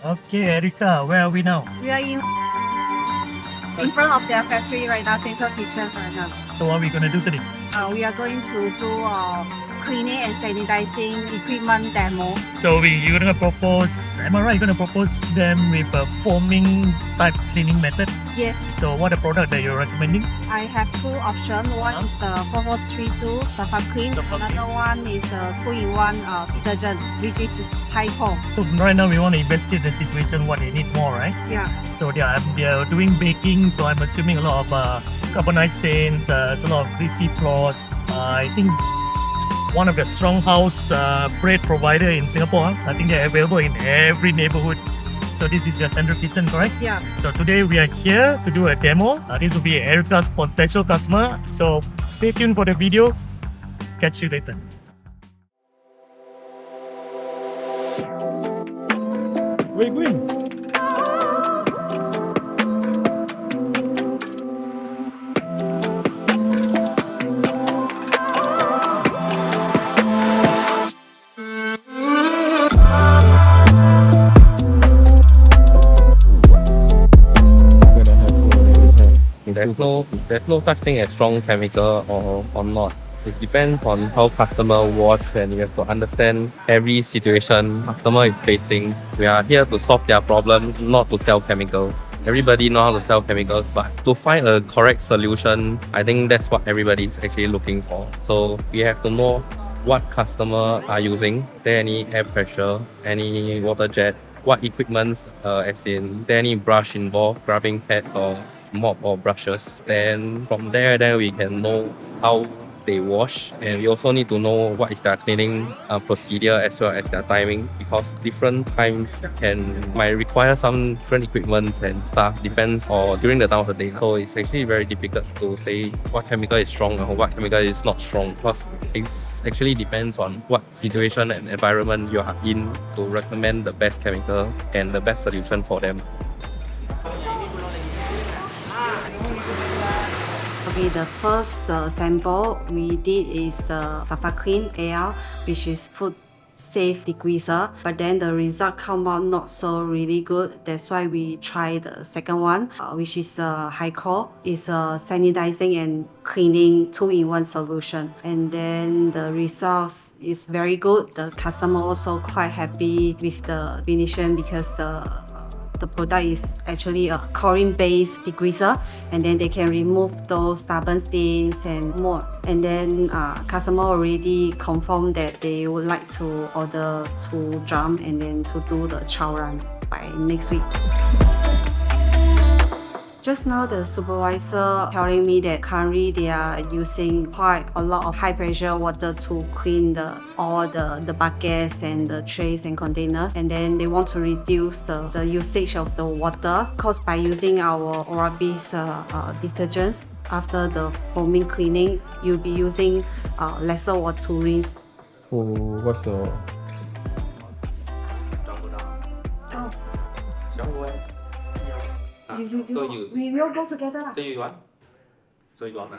Okay, Erica, where are we now? We are in front of their factory right now, central kitchen right now. So what are we going to do today? We are going to do cleaning and sanitizing equipment demo. So you're going to propose, am I right, you're going to propose them with a foaming type cleaning method? Yes. So what are the product that you're recommending? I have two options. One is the 4432 Safa Clean. Another one is the 2-in-1 detergent, which is hypo. So right now we want to investigate the situation, what they need more, right? Yeah. So they are doing baking, so I'm assuming a lot of carbonite stains, there's a lot of greasy floors. I think it's one of the strong house bread provider in Singapore. I think they're available in every neighborhood. So this is your central kitchen, correct? Yeah. So today we are here to do a demo. This will be Erica's potential customer. So stay tuned for the video. Catch you later. Where are you going? There's no such thing as strong chemical or not. It depends on how customer wash, and you have to understand every situation customer is facing. We are here to solve their problem, not to sell chemicals. Everybody know how to sell chemicals, but to find a correct solution, I think that's what everybody is actually looking for. So we have to know what customer are using. Is there any air pressure, any water jet, what equipments, as in, is there any brush involved, scrubbing pads or mop or brushes. Then from there, then we can know how they wash, and we also need to know what is their cleaning procedure as well as their timing, because different times might require some different equipment and stuff, depends or during the time of the day. So it's actually very difficult to say what chemical is strong or what chemical is not strong, because it actually depends on what situation and environment you are in to recommend the best chemical and the best solution for them. Okay, the first sample we did is the Safa Clean AL, which is food safe degreaser, but then the result come out not so really good. That's why we try the second one, which is Hyco. It's a sanitizing and cleaning 2-in-1 solution, and then the results is very good. The customer also quite happy with the finishing, because the product is actually a chlorine-based degreaser, and then they can remove those stubborn stains and more. And then customer already confirmed that they would like to order 2 drum and then to do the trial run by next week. Just now the supervisor telling me that currently they are using quite a lot of high pressure water to clean all the buckets and the trays and containers, and then they want to reduce the usage of the water, caused by using our Oral-B detergents. After the foaming cleaning, you'll be using lesser water to rinse. So what's your We will go together. So you want? So you want?